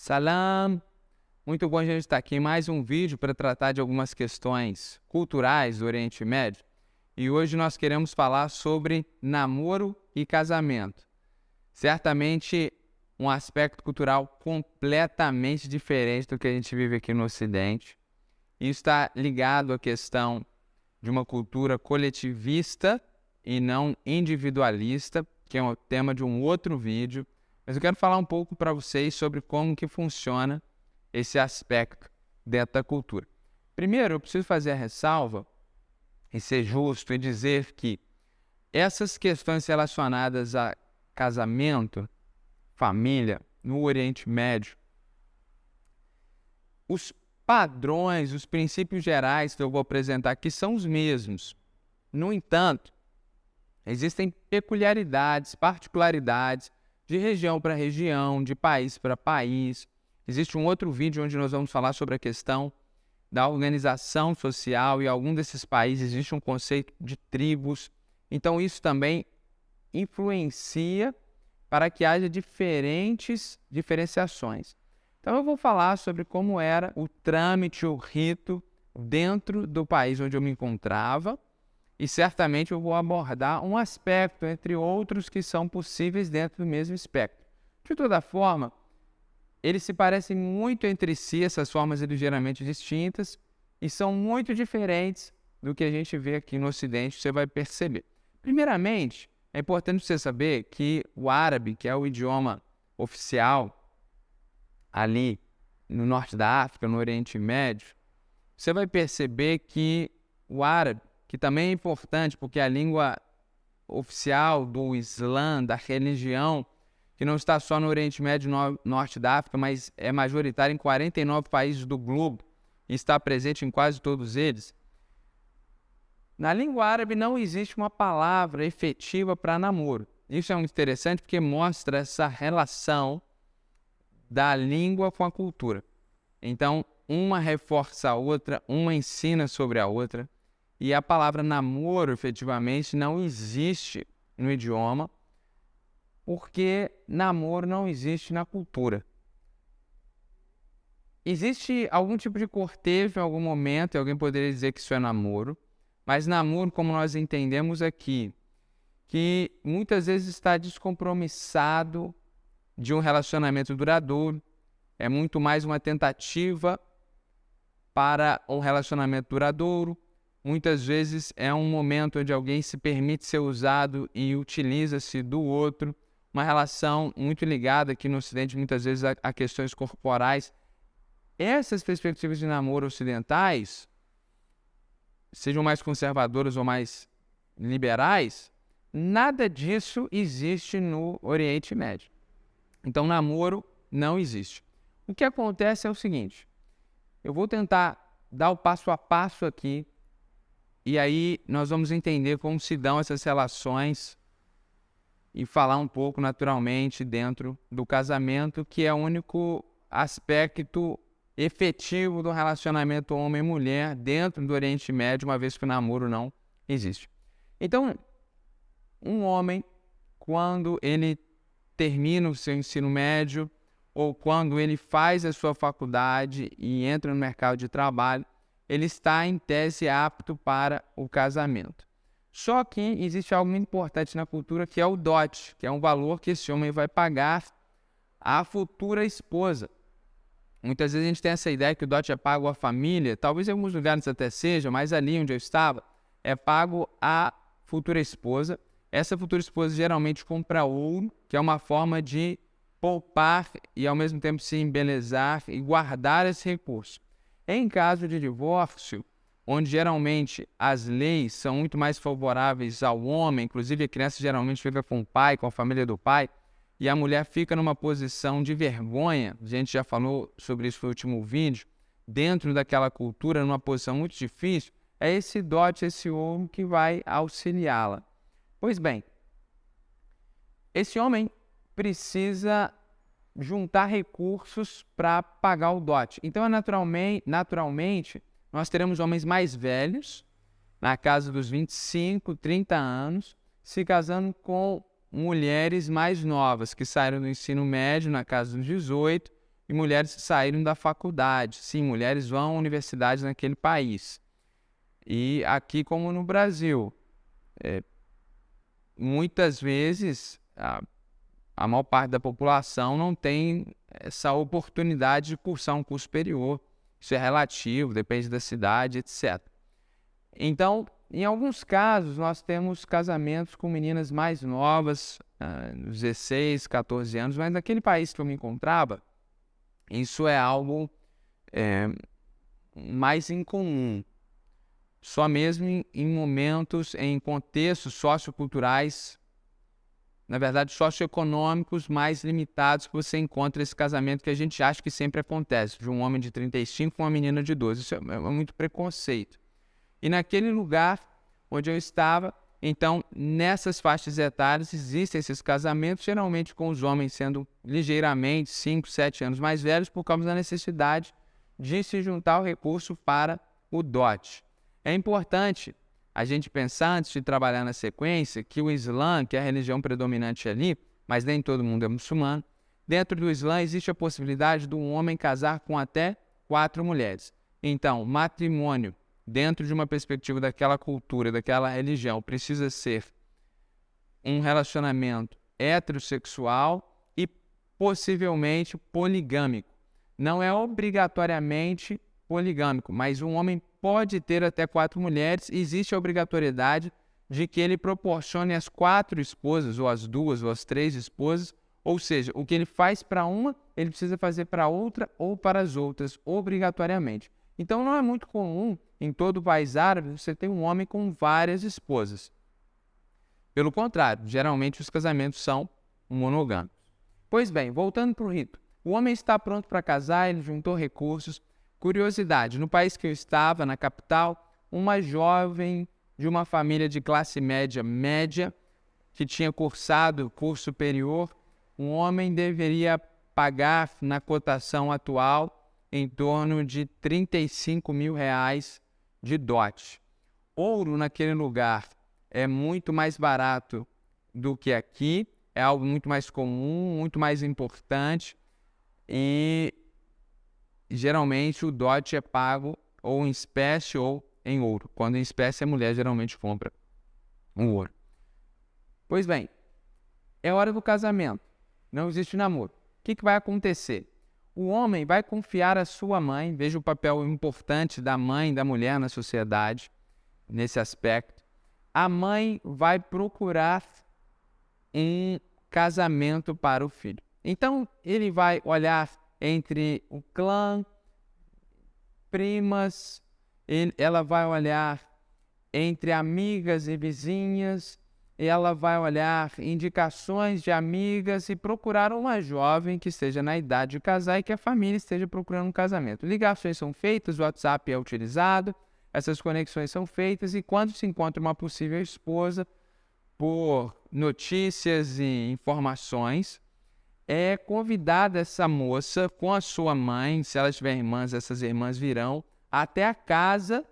Salam! Muito bom a gente estar aqui em mais um vídeo para tratar de algumas questões culturais do Oriente Médio. E hoje nós queremos falar sobre namoro e casamento. Certamente um aspecto cultural completamente diferente do que a gente vive aqui no Ocidente. Isso está ligado à questão de uma cultura coletivista e não individualista, que é o tema de um outro vídeo. Mas eu quero falar um pouco para vocês sobre como que funciona esse aspecto dentro da cultura. Primeiro, eu preciso fazer a ressalva e ser justo e dizer que essas questões relacionadas a casamento, família, no Oriente Médio, os padrões, os princípios gerais que eu vou apresentar aqui são os mesmos. No entanto, existem peculiaridades, particularidades de região para região, de país para país. Existe um outro vídeo onde nós vamos falar sobre a questão da organização social e em algum desses países existe um conceito de tribos. Então isso também influencia para que haja diferenciações. Então eu vou falar sobre como era o trâmite, o rito dentro do país onde eu me encontrava e certamente eu vou abordar um aspecto entre outros que são possíveis dentro do mesmo espectro. De toda forma, eles se parecem muito entre si, essas formas ligeiramente distintas, e são muito diferentes do que a gente vê aqui no Ocidente, você vai perceber. Primeiramente, é importante você saber que o árabe, que é o idioma oficial ali no norte da África, no Oriente Médio, você vai perceber que o árabe, que também é importante porque é a língua oficial do Islã, da religião, que não está só no Oriente Médio e norte da África, mas é majoritária em 49 países do globo e está presente em quase todos eles. Na língua árabe não existe uma palavra efetiva para namoro. Isso é muito interessante porque mostra essa relação da língua com a cultura. Então, uma reforça a outra, uma ensina sobre a outra. E a palavra namoro, efetivamente, não existe no idioma, porque namoro não existe na cultura. Existe algum tipo de cortejo em algum momento, e alguém poderia dizer que isso é namoro, mas namoro, como nós entendemos aqui, que muitas vezes está descompromissado de um relacionamento duradouro, é muito mais uma tentativa para um relacionamento duradouro. Muitas vezes é um momento onde alguém se permite ser usado e utiliza-se do outro. Uma relação muito ligada aqui no Ocidente, muitas vezes, a questões corporais. Essas perspectivas de namoro ocidentais, sejam mais conservadoras ou mais liberais, nada disso existe no Oriente Médio. Então, namoro não existe. O que acontece é o seguinte, eu vou tentar dar o passo a passo aqui, e aí nós vamos entender como se dão essas relações e falar um pouco naturalmente dentro do casamento, que é o único aspecto efetivo do relacionamento homem e mulher dentro do Oriente Médio, uma vez que o namoro não existe. Então, um homem, quando ele termina o seu ensino médio ou quando ele faz a sua faculdade e entra no mercado de trabalho, ele está em tese apto para o casamento. Só que existe algo muito importante na cultura que é o dote, que é um valor que esse homem vai pagar à futura esposa. Muitas vezes a gente tem essa ideia que o dote é pago à família, talvez em alguns lugares até seja, mas ali onde eu estava, é pago à futura esposa. Essa futura esposa geralmente compra ouro, que é uma forma de poupar e ao mesmo tempo se embelezar e guardar esse recurso. Em caso de divórcio, onde geralmente as leis são muito mais favoráveis ao homem, inclusive a criança geralmente fica com o pai, com a família do pai, e a mulher fica numa posição de vergonha, a gente já falou sobre isso no último vídeo, dentro daquela cultura, numa posição muito difícil, é esse dote, esse ouro que vai auxiliá-la. Pois bem, esse homem precisa juntar recursos para pagar o dote. Então, naturalmente, nós teremos homens mais velhos, na casa dos 25, 30 anos, se casando com mulheres mais novas, que saíram do ensino médio na casa dos 18, e mulheres que saíram da faculdade. Sim, mulheres vão à universidade naquele país. E aqui, como no Brasil, muitas vezes a maior parte da população não tem essa oportunidade de cursar um curso superior. Isso é relativo, depende da cidade, etc. Então, em alguns casos, nós temos casamentos com meninas mais novas, 16, 14 anos, mas naquele país que eu me encontrava, isso é algo mais incomum. Só mesmo em momentos, em contextos socioculturais, na verdade, socioeconômicos mais limitados, que você encontra esse casamento que a gente acha que sempre acontece, de um homem de 35 com uma menina de 12. Isso é muito preconceito. E naquele lugar onde eu estava, então, nessas faixas etárias, existem esses casamentos, geralmente com os homens sendo ligeiramente 5, 7 anos mais velhos, por causa da necessidade de se juntar ao recurso para o dote. É importante a gente pensar, antes de trabalhar na sequência, que o Islã, que é a religião predominante ali, mas nem todo mundo é muçulmano, dentro do Islã existe a possibilidade de um homem casar com até 4 mulheres. Então, matrimônio, dentro de uma perspectiva daquela cultura, daquela religião, precisa ser um relacionamento heterossexual e possivelmente poligâmico. Não é obrigatoriamente poligâmico, mas um homem pode ter até 4 mulheres e existe a obrigatoriedade de que ele proporcione as 4 esposas, ou as 2, ou as 3 esposas, ou seja, o que ele faz para uma, ele precisa fazer para outra ou para as outras, obrigatoriamente. Então não é muito comum, em todo o país árabe, você ter um homem com várias esposas. Pelo contrário, geralmente os casamentos são monogâmicos. Pois bem, voltando para o rito. O homem está pronto para casar, ele juntou recursos. Curiosidade, no país que eu estava, na capital, uma jovem de uma família de classe média, que tinha cursado curso superior, um homem deveria pagar, na cotação atual, em torno de 35 mil reais de dote. Ouro naquele lugar é muito mais barato do que aqui, é algo muito mais comum, muito mais importante, e geralmente o dote é pago ou em espécie ou em ouro. Quando em espécie, a mulher geralmente compra o ouro. Pois bem, é hora do casamento. Não existe namoro. O que vai acontecer? O homem vai confiar a sua mãe, veja o papel importante da mãe, da mulher na sociedade, nesse aspecto. A mãe vai procurar um casamento para o filho. Então, ele vai olhar entre o clã, primas, ela vai olhar entre amigas e vizinhas, ela vai olhar indicações de amigas e procurar uma jovem que esteja na idade de casar e que a família esteja procurando um casamento. Ligações são feitas, o WhatsApp é utilizado, essas conexões são feitas e quando se encontra uma possível esposa, por notícias e informações, é convidada essa moça com a sua mãe, se ela tiver irmãs, essas irmãs virão até a casa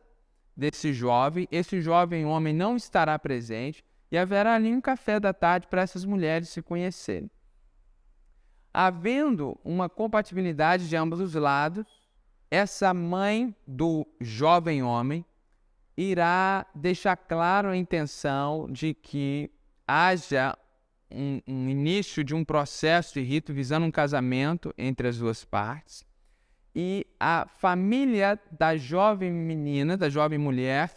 desse jovem. Esse jovem homem não estará presente e haverá ali um café da tarde para essas mulheres se conhecerem. Havendo uma compatibilidade de ambos os lados, essa mãe do jovem homem irá deixar claro a intenção de que haja um início de um processo de rito visando um casamento entre as duas partes, e a família da jovem menina, da jovem mulher,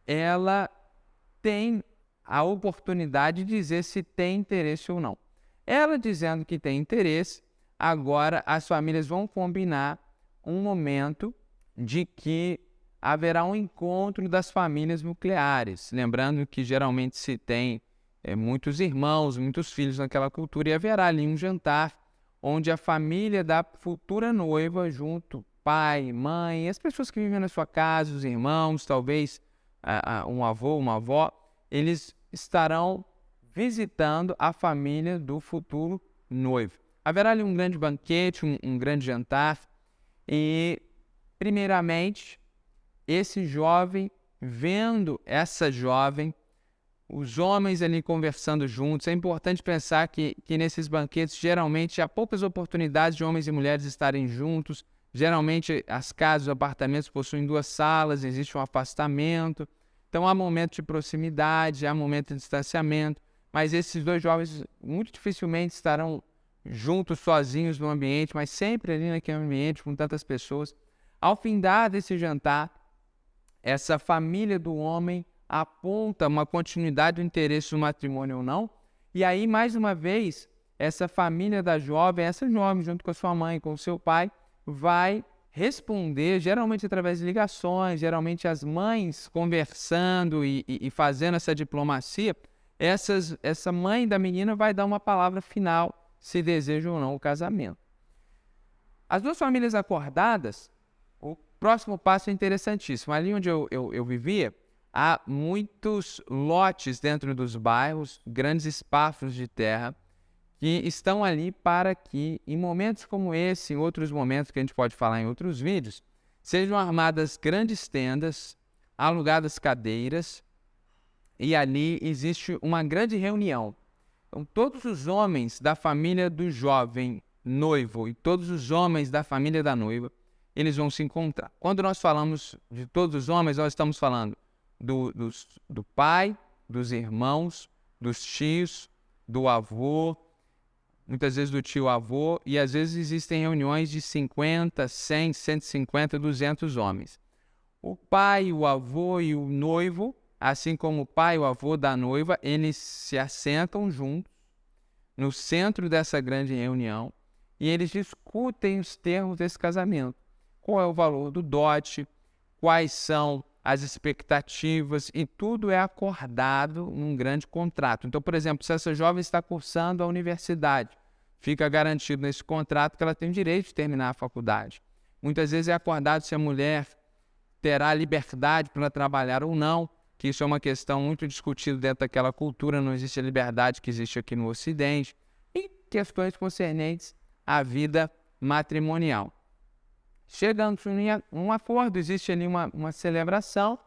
ela tem a oportunidade de dizer se tem interesse ou não. Ela dizendo que tem interesse, agora as famílias vão combinar um momento de que haverá um encontro das famílias nucleares. Lembrando que geralmente se tem muitos irmãos, muitos filhos naquela cultura, e haverá ali um jantar onde a família da futura noiva, junto, pai, mãe, as pessoas que vivem na sua casa, os irmãos, talvez um avô, uma avó, eles estarão visitando a família do futuro noivo. Haverá ali um grande banquete, um grande jantar, e, primeiramente, esse jovem, vendo essa jovem, os homens ali conversando juntos. É importante pensar que nesses banquetes, geralmente, há poucas oportunidades de homens e mulheres estarem juntos. Geralmente, as casas, os apartamentos possuem 2 salas, existe um afastamento. Então, há momento de proximidade, há momento de distanciamento. Mas esses 2 jovens muito dificilmente estarão juntos, sozinhos no ambiente, mas sempre ali naquele ambiente com tantas pessoas. Ao findar desse jantar, essa família do homem aponta uma continuidade do interesse no matrimônio ou não. E aí, mais uma vez, essa família da jovem, essa jovem, junto com a sua mãe, com o seu pai, vai responder, geralmente através de ligações, geralmente as mães conversando e fazendo essa diplomacia. Essa mãe da menina vai dar uma palavra final se deseja ou não o casamento. As 2 famílias acordadas, o próximo passo é interessantíssimo. Ali onde eu vivia, há muitos lotes dentro dos bairros, grandes espaços de terra, que estão ali para que, em momentos como esse, em outros momentos que a gente pode falar em outros vídeos, sejam armadas grandes tendas, alugadas cadeiras, e ali existe uma grande reunião. Então, todos os homens da família do jovem noivo e todos os homens da família da noiva, eles vão se encontrar. Quando nós falamos de todos os homens, nós estamos falando do pai, dos irmãos, dos tios, do avô, muitas vezes do tio-avô, e às vezes existem reuniões de 50, 100, 150, 200 homens. O pai, o avô e o noivo, assim como o pai e o avô da noiva, eles se assentam juntos no centro dessa grande reunião e eles discutem os termos desse casamento. Qual é o valor do dote, quais são as expectativas, e tudo é acordado num grande contrato. Então, por exemplo, se essa jovem está cursando a universidade, fica garantido nesse contrato que ela tem o direito de terminar a faculdade. Muitas vezes é acordado se a mulher terá liberdade para trabalhar ou não, que isso é uma questão muito discutida dentro daquela cultura, não existe a liberdade que existe aqui no Ocidente, e questões concernentes à vida matrimonial. Chegando a um acordo, existe ali uma celebração,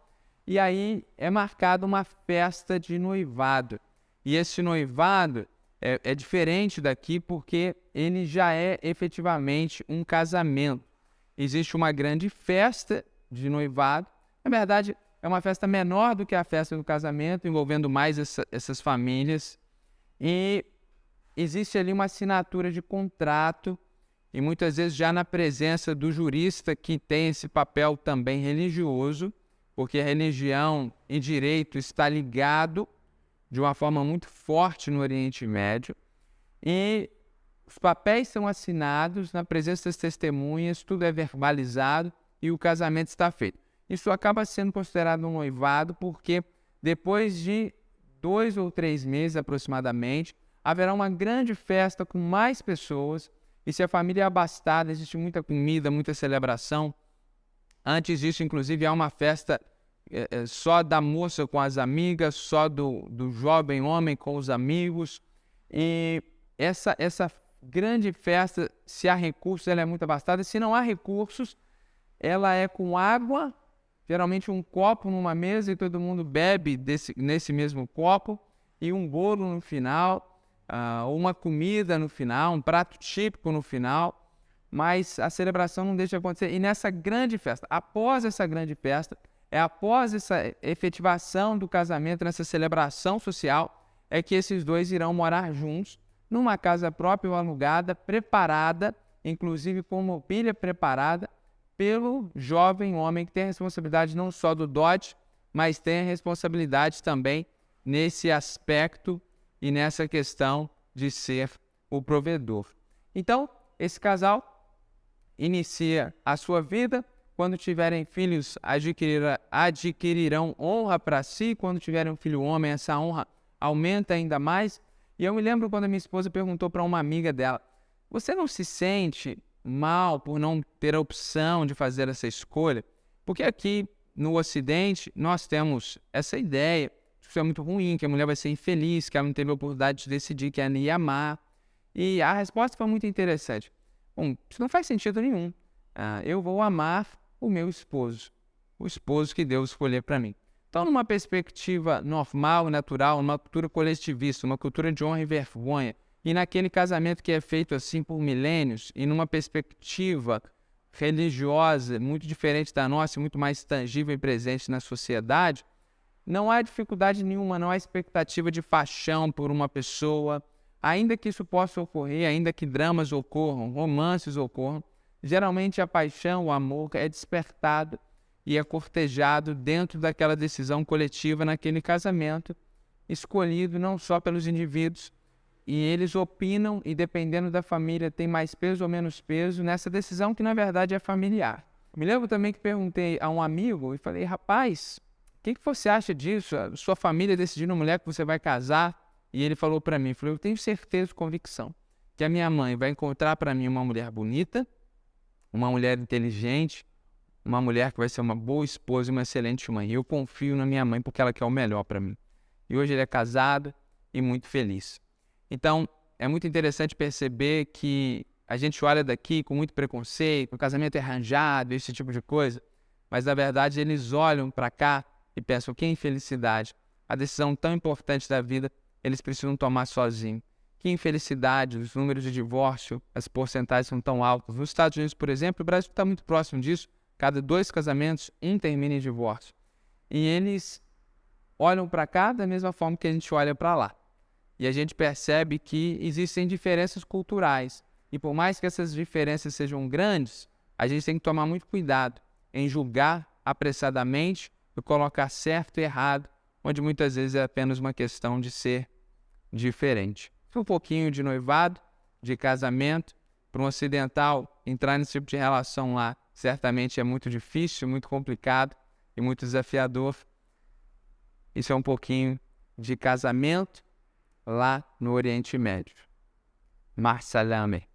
e aí é marcada uma festa de noivado. E esse noivado é diferente daqui porque ele já é efetivamente um casamento. Existe uma grande festa de noivado, na verdade é uma festa menor do que a festa do casamento, envolvendo mais essas famílias, e existe ali uma assinatura de contrato, e muitas vezes já na presença do jurista, que tem esse papel também religioso, porque a religião e direito está ligado de uma forma muito forte no Oriente Médio, e os papéis são assinados na presença das testemunhas, tudo é verbalizado e o casamento está feito. Isso acaba sendo considerado um noivado porque depois de 2 ou 3 meses aproximadamente, haverá uma grande festa com mais pessoas, e se a família é abastada, existe muita comida, muita celebração. Antes disso, inclusive, há uma festa só da moça com as amigas, só do jovem homem com os amigos. E essa grande festa, se há recursos, ela é muito abastada. Se não há recursos, ela é com água, geralmente um copo numa mesa e todo mundo bebe nesse mesmo copo, e um bolo no final, uma comida no final, um prato típico no final, mas a celebração não deixa de acontecer. E nessa grande festa, após essa grande festa, após essa efetivação do casamento, nessa celebração social, é que esses 2 irão morar juntos, numa casa própria ou alugada, preparada, inclusive com mobília preparada, pelo jovem homem que tem a responsabilidade não só do dote, mas tem a responsabilidade também nesse aspecto e nessa questão de ser o provedor. Então, esse casal inicia a sua vida. Quando tiverem filhos, adquirirão honra para si. Quando tiverem um filho homem, essa honra aumenta ainda mais. E eu me lembro quando a minha esposa perguntou para uma amiga dela: você não se sente mal por não ter a opção de fazer essa escolha? Porque aqui no Ocidente nós temos essa ideia, isso é muito ruim, que a mulher vai ser infeliz, que ela não teve a oportunidade de decidir que ela ia amar. E a resposta foi muito interessante. Bom, isso não faz sentido nenhum. Eu vou amar o meu esposo, o esposo que Deus escolheu para mim. Então, numa perspectiva normal, natural, numa cultura coletivista, uma cultura de honra e vergonha, e naquele casamento que é feito assim por milênios, e numa perspectiva religiosa muito diferente da nossa, muito mais tangível e presente na sociedade, não há dificuldade nenhuma, não há expectativa de paixão por uma pessoa, ainda que isso possa ocorrer, ainda que dramas ocorram, romances ocorram, geralmente a paixão, o amor é despertado e é cortejado dentro daquela decisão coletiva naquele casamento, escolhido não só pelos indivíduos, e eles opinam e, dependendo da família, tem mais peso ou menos peso nessa decisão que, na verdade, é familiar. Me lembro também que perguntei a um amigo e falei, rapaz, o que você acha disso? A sua família decidindo a mulher que você vai casar? E ele falou para mim, eu tenho certeza, convicção, que a minha mãe vai encontrar para mim uma mulher bonita, uma mulher inteligente, uma mulher que vai ser uma boa esposa e uma excelente mãe. E eu confio na minha mãe porque ela quer o melhor para mim. E hoje ele é casado e muito feliz. Então, é muito interessante perceber que a gente olha daqui com muito preconceito, o casamento é arranjado, esse tipo de coisa, mas na verdade eles olham para cá e pensam que infelicidade, a decisão tão importante da vida, eles precisam tomar sozinhos. Que infelicidade, os números de divórcio, as porcentagens são tão altas. Nos Estados Unidos, por exemplo, o Brasil está muito próximo disso. Cada 2 casamentos, um termina em divórcio. E eles olham para cá da mesma forma que a gente olha para lá. E a gente percebe que existem diferenças culturais. E por mais que essas diferenças sejam grandes, a gente tem que tomar muito cuidado em julgar apressadamente e colocar certo e errado, onde muitas vezes é apenas uma questão de ser diferente. Um pouquinho de noivado, de casamento, para um ocidental entrar nesse tipo de relação lá, certamente é muito difícil, muito complicado e muito desafiador. Isso é um pouquinho de casamento lá no Oriente Médio. Mar salame.